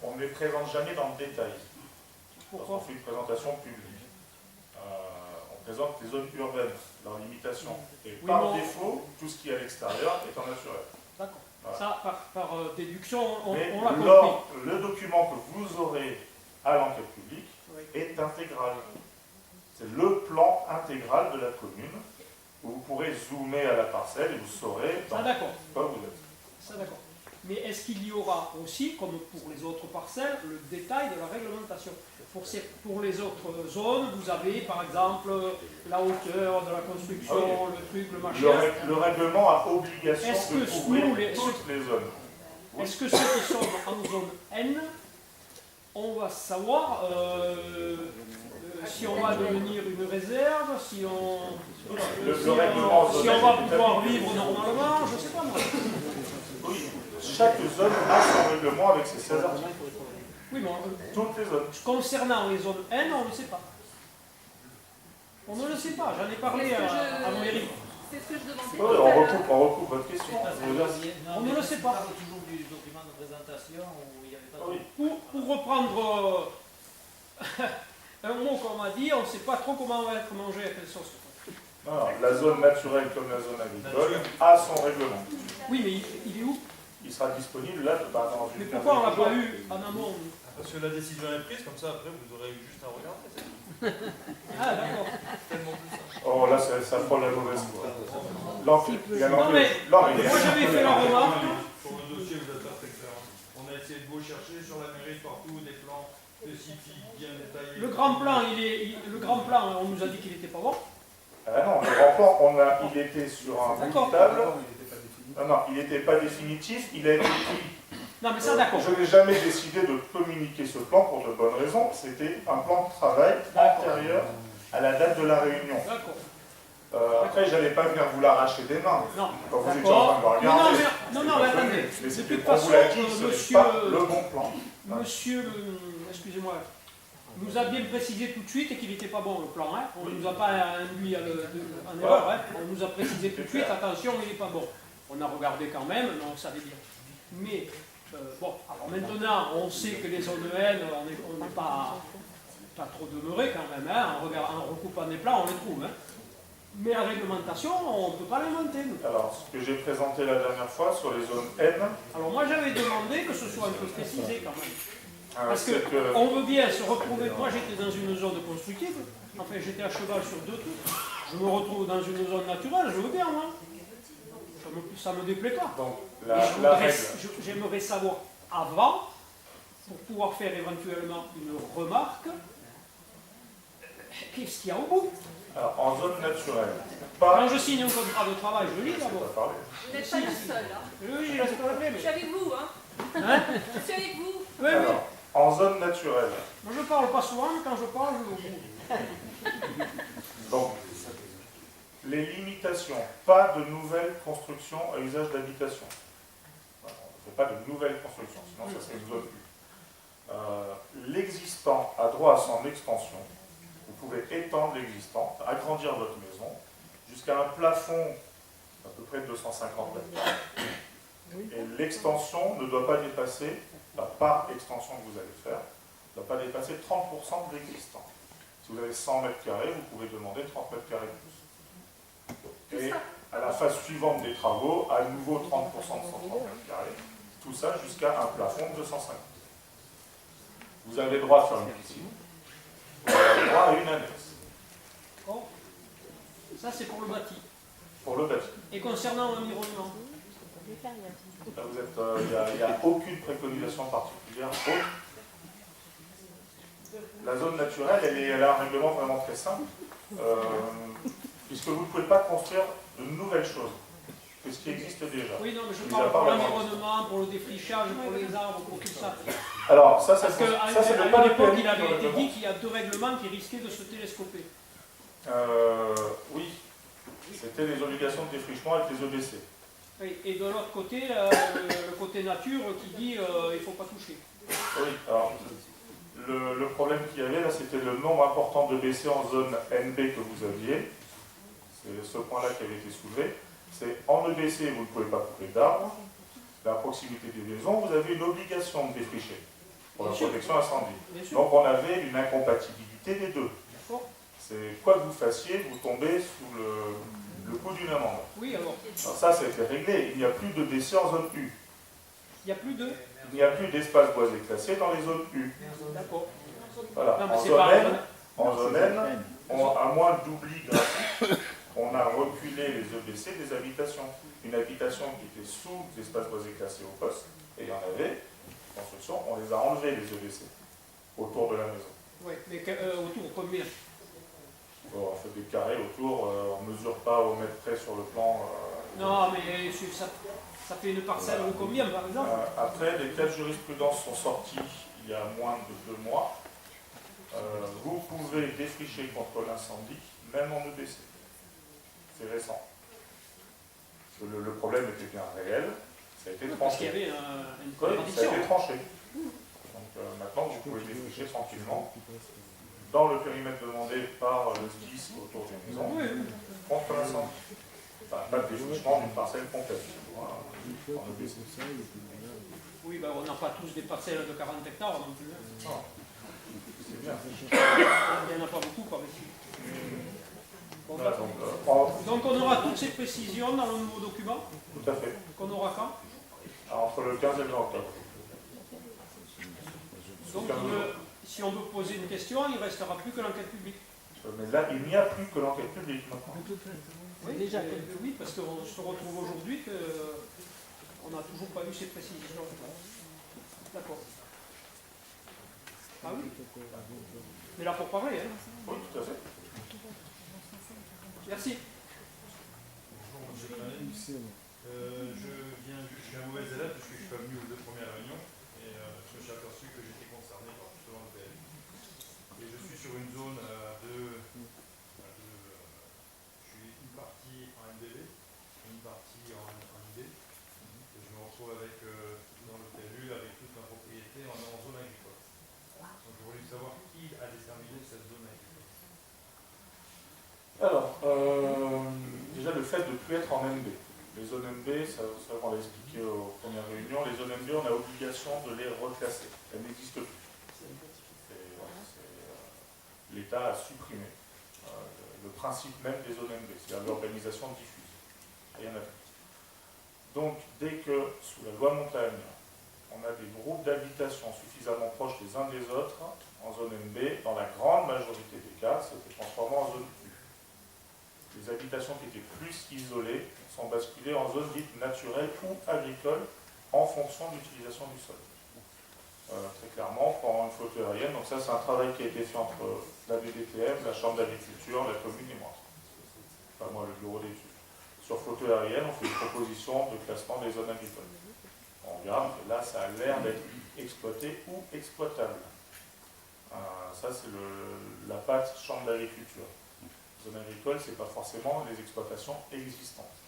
on ne les présente jamais dans le détail. Pourquoi? On fait une présentation publique. On présente les zones urbaines, leurs limitations. Et Oui, par bon. défaut, tout ce qui est à l'extérieur est en naturel. D'accord. Voilà. Ça, par déduction, Mais on l'a compris. le document que vous aurez à l'enquête publique Oui. est intégral. C'est le plan intégral de la commune où vous pourrez zoomer à la parcelle et vous saurez dans Ça, d'accord. quoi vous êtes. Ça, d'accord. Mais est-ce qu'il y aura aussi, comme pour les autres parcelles, le détail de la réglementation? Pour les autres zones, vous avez par exemple la hauteur de la construction, Ah oui. le truc, le machin. Le règlement a obligation Est-ce de que couvrir nous, les- toutes les zones. Oui. Est-ce que ceux qui sont en zone N, on va savoir si on va devenir une réserve, si on, Le si règlement on zonal va est pouvoir établi. vivre normalement, je ne sais pas moi. Oui. Chaque zone a son règlement avec ses 16 articles. Oui, bon, Toutes les zones. concernant les zones N, on ne le sait pas. On ne le sait pas, j'en ai parlé à mon mairie. C'est ce que je demandais. Oui, tout à l'heure. on recoupe votre question. Je veux dire, On ne le sait pas. On parle toujours du document de présentation où il n'y avait pas de... oui. Pour reprendre un mot qu'on m'a dit, on ne sait pas trop comment on va être mangé à quelle sauce. Non, la zone naturelle comme la zone agricole a son règlement. Oui, mais il est où? Il sera disponible là dans une Mais quinzaine pourquoi on de l'a jours. pas eu en amont? Parce que la décision est prise, comme ça après vous aurez eu juste à regarder. c'est tout. Ah, d'accord. Tellement plus simple. Oh là, ça prend la mauvaise foi. Il y a Non, l'anglais. mais Non, mais il y a- moi j'avais fait la remarque. Sur le dossier, vous êtes perfect. On a essayé de vous chercher sur la mairie partout des plans spécifiques, bien détaillés. Le grand plan, le grand plan, on nous a dit qu'il n'était pas bon. Ah non, le grand plan, il était sur un bout D'accord. de table. Non, il n'était pas défini. Non, il n'était pas définitif, il a été pris. Non, mais ça, d'accord. Je n'ai jamais décidé de communiquer ce plan pour de bonnes raisons. C'était un plan de travail antérieur à la date de la réunion. D'accord. Après, je n'allais pas venir vous l'arracher des mains. Non. Quand vous étiez en train de me Non, regarder. non, mais attendez. Mais De c'était toute pour vous façon, la dire, ce n'est monsieur, pas le bon plan. monsieur, excusez-moi, nous a bien précisé tout de suite qu'il n'était pas bon le plan. Hein. On ne nous a pas induit en erreur. Hein. On nous a précisé tout de suite, attention, il n'est pas bon. On a regardé quand même, mais on savait bien. Mais, bon, alors maintenant, on sait que les zones N, on n'est pas trop demeuré quand même. Hein. En recoupant des plans, on les trouve. Hein. Mais la réglementation, on ne peut pas l'inventer. Nous. Alors, ce que j'ai présenté la dernière fois sur les zones N, Alors moi, j'avais demandé que ce soit un peu précisé quand même. Parce c'est que qu'on veut bien se retrouver. Moi, j'étais dans une zone constructive. Enfin, j'étais à cheval sur deux trucs. Je me retrouve dans une zone naturelle, je veux bien, moi. Ça me déplaît pas. donc, Mais la règle. j'aimerais savoir avant, pour pouvoir faire éventuellement une remarque, qu'est-ce qu'il y a au bout? Alors, en zone naturelle, Quand pas. je signe un contrat de travail, je lis Je sais d'abord. pas parler. Vous n'êtes pas le seul. Hein. Oui, je laisse pas la Je suis avec vous. Hein. Hein? Je suis avec vous. Oui, oui. Alors, en zone naturelle, Moi, je parle pas souvent, mais quand je parle, je vais au bout. donc, les limitations, pas de nouvelles constructions à usage d'habitation. Voilà, on ne fait pas de nouvelles constructions, sinon ça serait une zone U. L'existant a droit à son extension. Vous pouvez étendre l'existant, agrandir votre maison, jusqu'à un plafond à peu près de 250 mètres carrés. Et l'extension ne doit pas dépasser, la part extension que vous allez faire, ne doit pas dépasser 30% de l'existant. Si vous avez 100 mètres carrés, vous pouvez demander 30 mètres carrés de plus. Et à la phase suivante des travaux, à nouveau 30% de 130 mètres carrés. Tout ça jusqu'à un plafond de 250. Vous avez le droit de faire une piscine. Vous avez le droit à une annexe Bon. Ça, c'est pour le bâti. pour le bâti. Et concernant l'environnement, Là, il n'y a aucune préconisation particulière. La zone naturelle, elle a un règlement vraiment très simple, puisque vous ne pouvez pas construire de nouvelles choses, que ce qui existe déjà. Oui, non, mais je Mis parle à part pour la l'environnement, pour le défrichage, pour les arbres, pour tout ça. Alors, ça Parce c'est le qu'à pas du l'époque, PLU il avait du été règlement. dit qu'il y a 2 règlements qui risquaient de se télescoper. Oui, c'était les obligations de défrichement avec les EBC. Oui, et de l'autre côté, le côté nature qui dit il ne faut pas toucher. Oui, alors, le problème qu'il y avait là, c'était le nombre important d'EBC en zone NB que vous aviez. C'est ce point-là qui avait été soulevé. C'est en EBC, vous ne pouvez pas couper d'arbres. À proximité des maisons, vous avez une obligation de défricher pour la Bien sûr. protection incendie. Bien sûr. Donc on avait une incompatibilité des deux. D'accord. C'est quoi que vous fassiez, vous tombez sous le coup d'une amende. Oui, alors, Alors ça a été réglé. Il n'y a plus de décès en zone U. il n'y a plus de... Il n'y a plus d'espace boisé classé dans les zones U. D'accord. Voilà. Non, mais En c'est zone pas... N, à moins d'oubli graphique, on a reculé les EBC des habitations. Une habitation qui était sous l'espace boisé classé au poste, et il y en avait, construction, on les a enlevés les EBC, autour de la maison. Oui, mais autour, combien? On fait des carrés autour, on ne mesure pas au mètre près sur le plan. Non, mais ça fait une parcelle de combien, par exemple? Après, les 4 jurisprudences sont sorties il y a moins de 2 mois. Vous pouvez défricher contre l'incendie, même en EBC. C'est récent. Parce que le problème était bien réel, ça a été Parce qu'il y tranché. avait une Oui, ça a contradiction. été tranché. Donc maintenant, vous pouvez défricher tranquillement dans le périmètre demandé par le SDIS autour des maisons Oui, contre l'incendie. Enfin, pas de défrichement d'une parcelle complète. Voilà, en EBC. oui ben, on n'a pas tous des parcelles de 40 hectares non plus. Hein. Non. C'est bien. Il n'y en a pas beaucoup par ici. Bon, Voilà, d'accord. Donc on aura toutes ces précisions dans le nouveau document tout à fait. qu'on aura quand? Alors, entre le 15 et le 20 octobre. Donc si on veut poser une question, il ne restera plus que l'enquête publique. Mais là, il n'y a plus que l'enquête publique maintenant. Oui, déjà oui, parce qu'on se retrouve aujourd'hui qu'on n'a toujours pas eu ces précisions. D'accord. Ah oui. Mais là pour parler, hein. Oui, tout à fait. Merci. Bonjour, monsieur Planet. Je suis un mauvais élève parce que je ne suis pas venu aux 2 premières réunions et je me suis aperçu que j'étais concerné par justement le PLU. Et je suis sur une zone je suis une partie en MDB, une partie en IB. Et je me retrouve avec, dans le PLU, avec toute ma propriété en zone agricole. Donc je voulais savoir qui a déterminé cette zone agricole. Alors, déjà le fait de ne plus être en MB. Les zones MB, ça on l'a expliqué aux premières réunions, les zones MB, on a obligation de les reclasser. Elles n'existent plus. L'État a supprimé le principe même des zones MB, c'est-à-dire l'urbanisation diffuse. Rien à dire. Donc, dès que, sous la loi montagne, on a des groupes d'habitation suffisamment proches les uns des autres, en zone MB, dans la grande majorité des cas, c'était transformé en zone U. Les habitations qui étaient plus isolées sont basculées en zone dite naturelle ou agricole en fonction de l'utilisation du sol. Très clairement, pour une photo aérienne, donc ça c'est un travail qui a été fait entre la BDTM, la Chambre d'agriculture, la commune et moi. Enfin moi, le bureau d'études. Sur photo aérienne, on fait une proposition de classement des zones agricoles. On regarde, et là ça a l'air d'être exploité ou exploitable. Ça c'est la patte Chambre d'agriculture. Zone agricole, ce n'est pas forcément les exploitations existantes.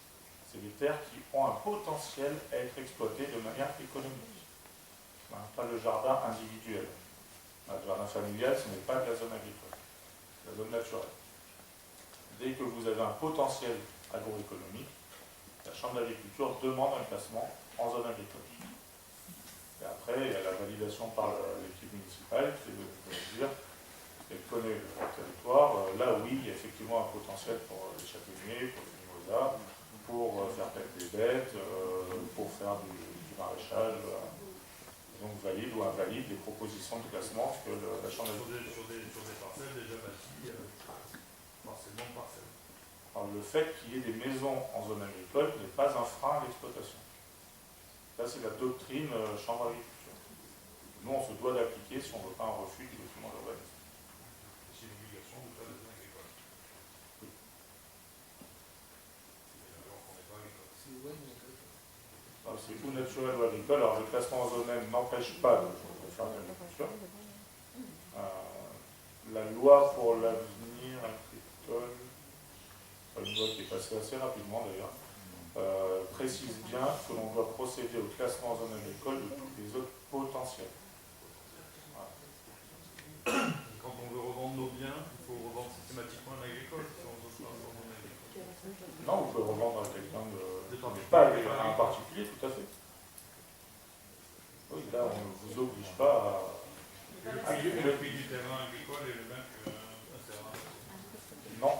C'est des terres qui ont un potentiel à être exploitées de manière économique. Pas le jardin individuel. Le jardin familial, ce n'est pas de la zone agricole. C'est la zone naturelle. Dès que vous avez un potentiel agroéconomique, la Chambre d'agriculture demande un classement en zone agricole. Et après, il y a la validation par l'équipe municipale qui est de dire elle connaît le territoire. Là, oui, il y a effectivement un potentiel pour les châtaigniers, pour les mimosas, pour faire paître des bêtes, pour faire du maraîchage. Donc, valide ou invalide les propositions de classement que la Chambre Sur des parcelles déjà bâties, parcellement parcelles. Alors, le fait qu'il y ait des maisons en zone agricole n'est pas un frein à l'exploitation. Ça, c'est la doctrine Chambre d'agriculture. Nous, on se doit d'appliquer si on ne veut pas un refus du document d'urbanisme. c'est ou naturel ou agricole. Alors le classement en zone N n'empêche pas de faire de l'agriculture. La loi pour l'avenir agricole, une loi qui est passée assez rapidement d'ailleurs, précise bien que l'on doit procéder au classement en zone agricole de toutes les zones potentielles. Voilà. Quand on veut revendre nos biens, il faut revendre systématiquement un agricole si on veut pas revendre un agricole. Non, vous pouvez revendre à quelqu'un de pas agricole, à un particulier, tout à fait. Oui, là, on ne vous oblige pas à... Le prix du terrain agricole est le même qu'un terrain. Non.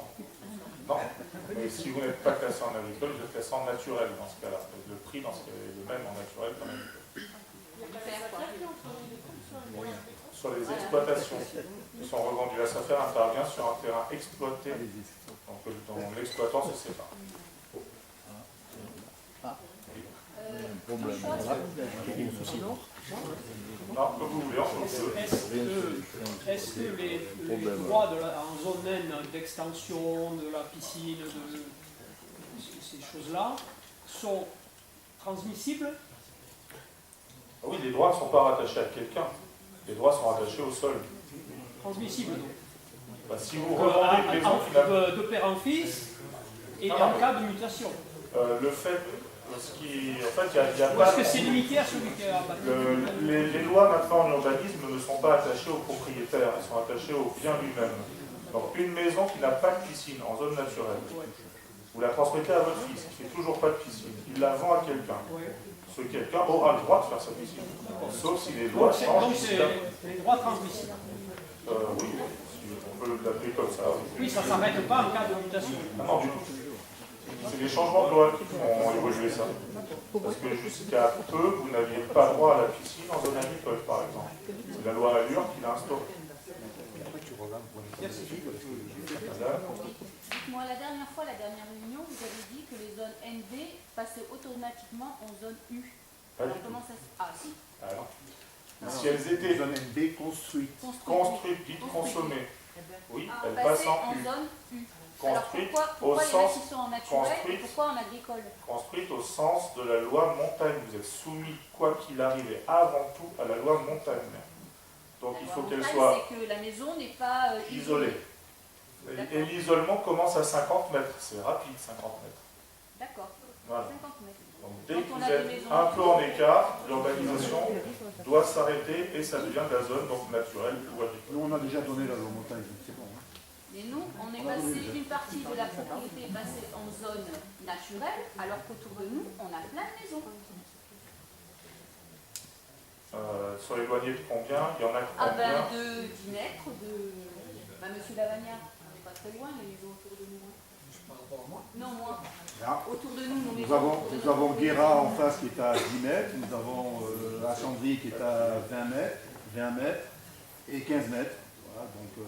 Non. Mais si vous n'êtes pas classé en agricole, vous êtes classé en naturel dans ce cas-là. Le prix dans ce cas est le même en naturel qu'en agricole. Sur les exploitations qui sont revendues, la SAFER intervient sur un terrain exploité, donc dont l'exploitant se sépare. Problème. Voilà. Non, comme vous voulez, entre deux. Est-ce que les droits en zone N d'extension de la piscine, de ces choses-là, sont transmissibles? Oui, les droits ne sont pas rattachés à quelqu'un. Les droits sont rattachés au sol. Transmissibles, donc. Bah, si vous revendez une maison finalement... De père en fils, et Non, en mais- cas de mutation. Le fait, ce qui, en fait, il y a Ou pas... est-ce que c'est limité à celui qui a bâti? Les lois maintenant en urbanisme ne sont pas attachées au propriétaire, elles sont attachées au bien lui-même. Donc une maison qui n'a pas de piscine en zone naturelle, vous la transmettez à votre fils, qui fait toujours pas de piscine, il la vend à quelqu'un. Ouais. Ce quelqu'un aura le droit de faire sa piscine, sauf si les lois Donc changent. c'est les droits transmissibles. Oui, si on peut l'appeler comme ça. Oui, ça ne s'arrête pas en cas de mutation. Ah non, du tout. C'est les changements de loi qui font évoluer ça. Parce que jusqu'à peu, vous n'aviez pas droit à la piscine en zone agricole, par exemple. C'est la loi Allure qui l'a instauré. Merci. Voilà. Dites-moi, la dernière réunion, vous avez dit que les zones ND passaient automatiquement en zone U. Pas Alors du tout. comment ça se... Ah si, Alors, si elles étaient Zone NB construite. construites, dites consommées, oui, elles passent passer en en U. zone U. Alors Construites pourquoi au il y en a sens qui sont en naturel et construite. pourquoi en agricole? Construite au sens de la loi montagne. Vous êtes soumis, quoi qu'il arrive, avant tout à la loi montagne. Donc il faut qu'elle soit C'est que la maison n'est pas isolée. Et l'isolement commence à 50 mètres. C'est rapide, 50 mètres. D'accord, Voilà. 50 mètres. Donc dès Quand que on vous a des êtes maisons un peu en écart, l'urbanisation doit s'arrêter et ça devient de la zone donc naturelle ou agricole. Nous, on a déjà donné la loi montagne, c'est bon. Hein. Mais nous, on est passé, une partie de la propriété est passée en zone naturelle, alors qu'autour de nous, on a plein de maisons. Sur les douaniers de combien? Il y en a Ah combien? ben de 10 mètres, de... Ben, Monsieur Lavagnard, on n'est pas très loin, les maisons autour de nous. Non, moi. Là, Autour de nous, nos maisons. nous avons Guéra en face qui est à 10 mètres, nous avons la Chandrie qui est à 20 mètres et 15 mètres. Voilà, donc,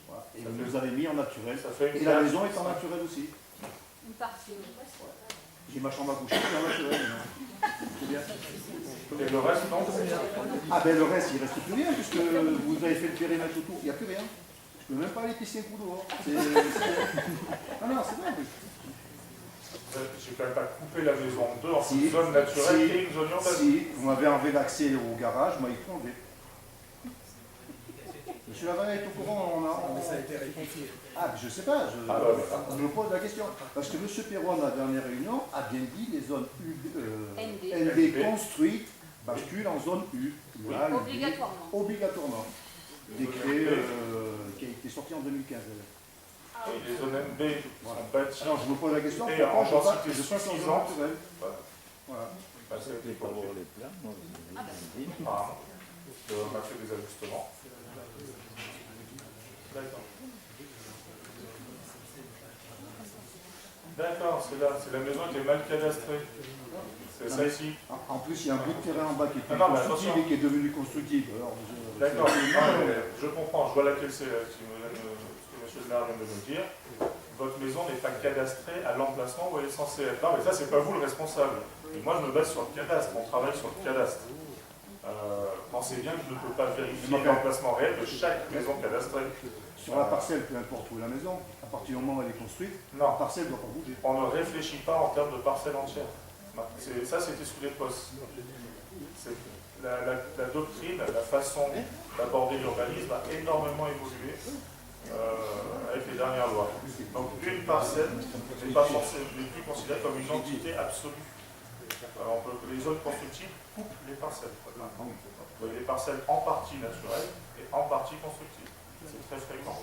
voilà. Et vous nous avez mis en naturel. Ça fait Et la maison est en naturel aussi. Une partie. J'ai ma chambre à coucher qui est en naturel. Non. C'est bien. Et le reste, non? Ah ben le reste, il ne reste plus rien puisque vous avez fait le périmètre autour. Il n'y a plus rien. Je ne peux même pas aller pisser un coup dehors. Ah non, c'est vrai en plus. J'ai quand même pas coupé la maison en deux entre Si. une zone naturelle Si. et une zone urbaine. Si vous m'avez enlevé l'accès au garage, moi il faut enlever. Monsieur Lavagnard est au courant, Ça a été rectifié. Ah, mais je sais pas, Ah, bah, je me pose la question. Parce que monsieur Perron, à la dernière réunion, a bien dit les zones ND construites basculent en zone U. Là, le D, Obligatoirement. obligatoirement. Décret qui a été sorti en 2015. Oui, les zones NB sont bâties. Alors je me pose la question, Et pourquoi en je passe densité en zone suffisante. naturelle Voilà. Voilà. Bah, ça a été corrigé. Apparemment. On a fait des ajustements. D'accord. D'accord, c'est là. C'est la maison qui est mal cadastrée. C'est ça ici. En plus, il y a un bout de terrain en bas qui était Ah non, mais constructible attention. et qui est devenu constructible. Alors, D'accord. Je comprends. Je vois laquelle c'est. Ce que M. le maire vient de nous dire. Votre maison n'est pas cadastrée à l'emplacement où elle est censée être. Non, mais ça, c'est pas vous le responsable. Et moi, je me base sur le cadastre. On travaille sur le cadastre. Pensez bien que je ne peux pas vérifier l'emplacement réel de chaque maison cadastrée. sur la parcelle, peu importe où est la maison, à partir du moment où elle est construite, la Non, parcelle ne doit pas bouger. on ne réfléchit pas en termes de parcelle entière. Ça, c'était sous les postes. La doctrine, la façon d'aborder l'urbanisme a énormément évolué avec les dernières lois. Donc une parcelle n'est plus considérée comme une entité absolue. Les zones constructives coupent les parcelles. Vous avez des parcelles en partie naturelles et en partie constructives. C'est très fréquent.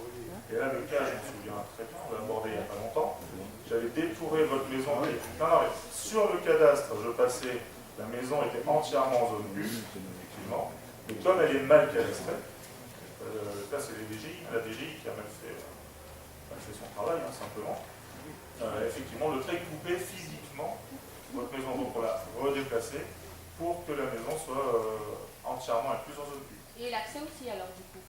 Et là, le cas, je me souviens très bien, on l'a abordé il n'y a pas longtemps. J'avais détouré votre maison. Non, mais sur le cadastre, je passais, la maison était entièrement en zone U, effectivement. Mais comme elle est mal cadastrée, là c'est la DGI qui a mal fait son travail, hein, simplement. Effectivement, le trait coupé physiquement votre maison, donc on l'a redéplacée pour que la maison soit entièrement incluse en zone U. Et l'accès aussi, alors, du coup.